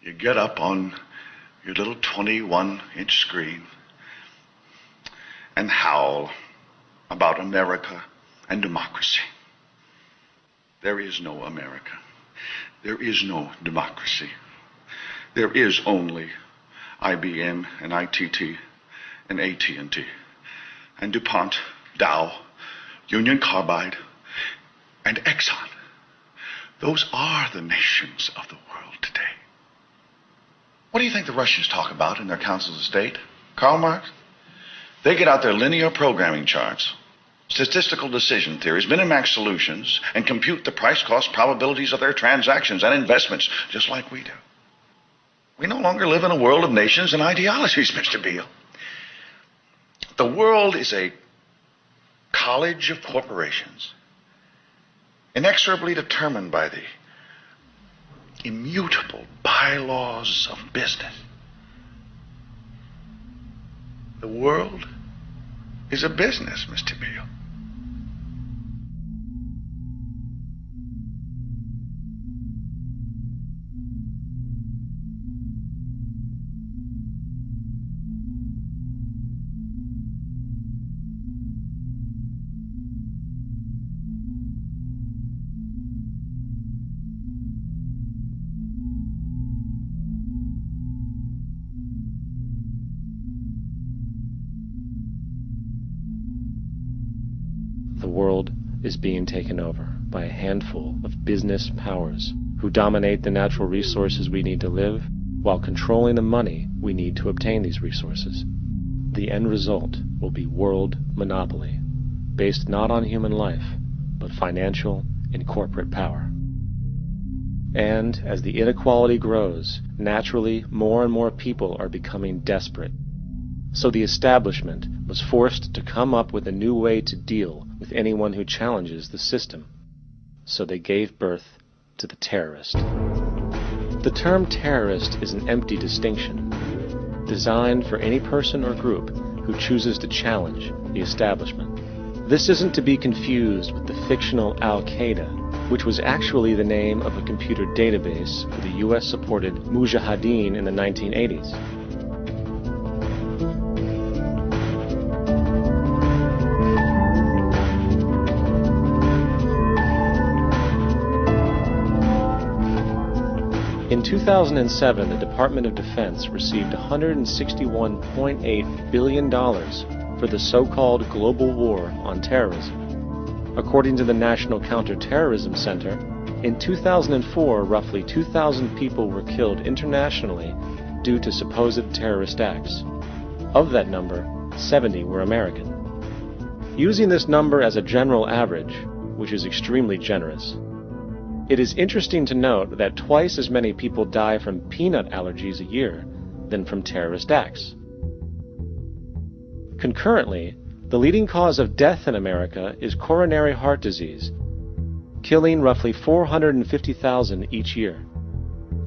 You get up on your little 21-inch screen and howl about America and democracy. There is no America. There is no democracy. There is only IBM and ITT and AT&T and DuPont, Dow, Union Carbide, and Exxon. Those are the nations of the world today. What do you think the Russians talk about in their councils of state? Karl Marx? They get out their linear programming charts, statistical decision theories, Minimax solutions, and compute the price-cost probabilities of their transactions and investments, just like we do. We no longer live in a world of nations and ideologies, Mr. Beale. The world is a college of corporations, inexorably determined by the immutable bylaws of business. The world is a business, Mr. Beale. The world is being taken over by a handful of business powers who dominate the natural resources we need to live while controlling the money we need to obtain these resources. The end result will be world monopoly, based not on human life, but financial and corporate power. And as the inequality grows, naturally more and more people are becoming desperate. So the establishment was forced to come up with a new way to deal with anyone who challenges the system. So they gave birth to the terrorist. The term terrorist is an empty distinction, designed for any person or group who chooses to challenge the establishment. This isn't to be confused with the fictional Al-Qaeda, which was actually the name of a computer database for the US-supported Mujahideen in the 1980s. In 2007, the Department of Defense received $161.8 billion for the so-called global war on terrorism. According to the National Counterterrorism Center, in 2004, roughly 2,000 people were killed internationally due to supposed terrorist acts. Of that number, 70 were American. Using this number as a general average, which is extremely generous, it is interesting to note that twice as many people die from peanut allergies a year than from terrorist acts. Concurrently, the leading cause of death in America is coronary heart disease, killing roughly 450,000 each year.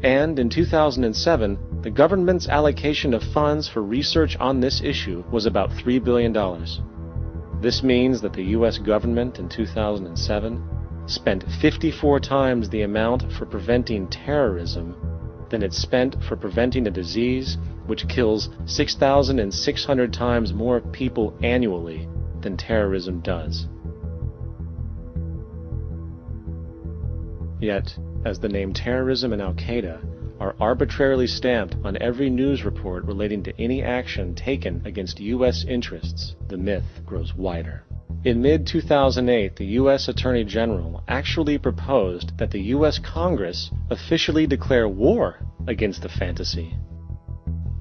And in 2007, the government's allocation of funds for research on this issue was about $3 billion. This means that the U.S. government in 2007 spent 54 times the amount for preventing terrorism than it spent for preventing a disease which kills 6,600 times more people annually than terrorism does. Yet, as the name terrorism and Al-Qaeda are arbitrarily stamped on every news report relating to any action taken against U.S. interests, the myth grows wider. In mid-2008, the U.S. Attorney General actually proposed that the U.S. Congress officially declare war against the fantasy.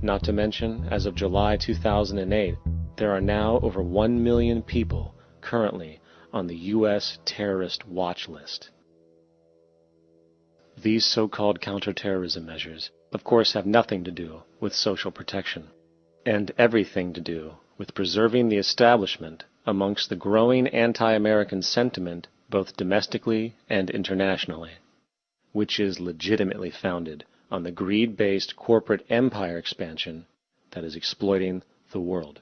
Not to mention, as of July 2008, there are now over 1 million people currently on the U.S. terrorist watch list. These so-called counterterrorism measures, of course, have nothing to do with social protection, and everything to do with preserving the establishment amongst the growing anti-American sentiment both domestically and internationally, which is legitimately founded on the greed-based corporate empire expansion that is exploiting the world.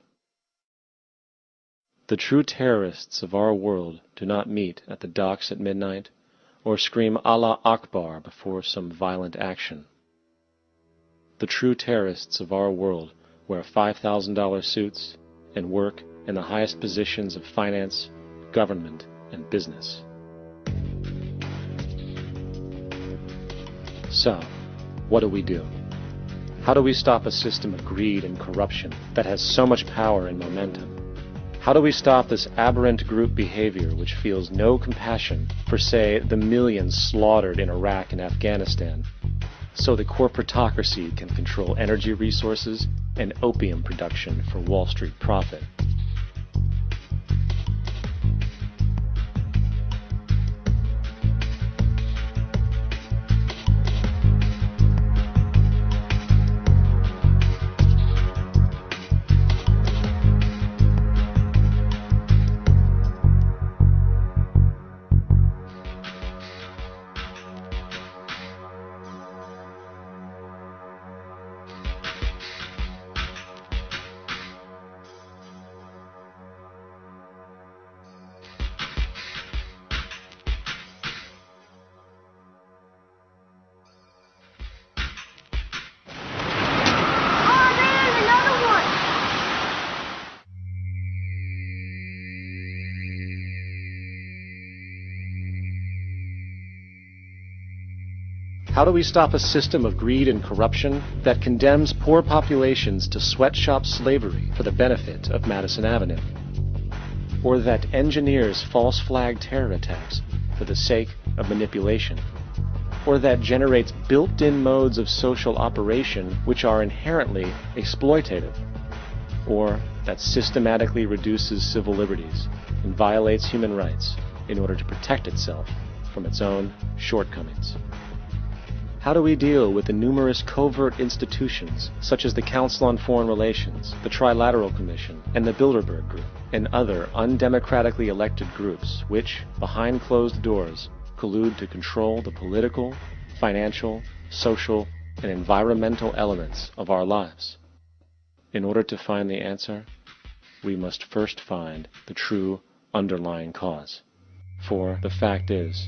The true terrorists of our world do not meet at the docks at midnight or scream Allah Akbar before some violent action. The true terrorists of our world wear $5,000 suits and work in the highest positions of finance, government, and business. So, what do? How do we stop a system of greed and corruption that has so much power and momentum? How do we stop this aberrant group behavior which feels no compassion for, say, the millions slaughtered in Iraq and Afghanistan, so the corporatocracy can control energy resources and opium production for Wall Street profit? How do we stop a system of greed and corruption that condemns poor populations to sweatshop slavery for the benefit of Madison Avenue? Or that engineers false flag terror attacks for the sake of manipulation? Or that generates built-in modes of social operation which are inherently exploitative? Or that systematically reduces civil liberties and violates human rights in order to protect itself from its own shortcomings? How do we deal with the numerous covert institutions, such as the Council on Foreign Relations, the Trilateral Commission, and the Bilderberg Group, and other undemocratically elected groups which, behind closed doors, collude to control the political, financial, social, and environmental elements of our lives? In order to find the answer, we must first find the true underlying cause. For the fact is,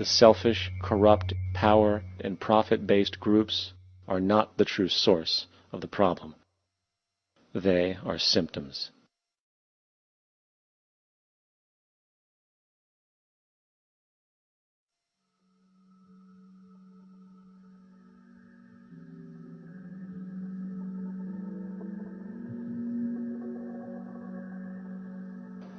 the selfish, corrupt, power, and profit-based groups are not the true source of the problem. They are symptoms.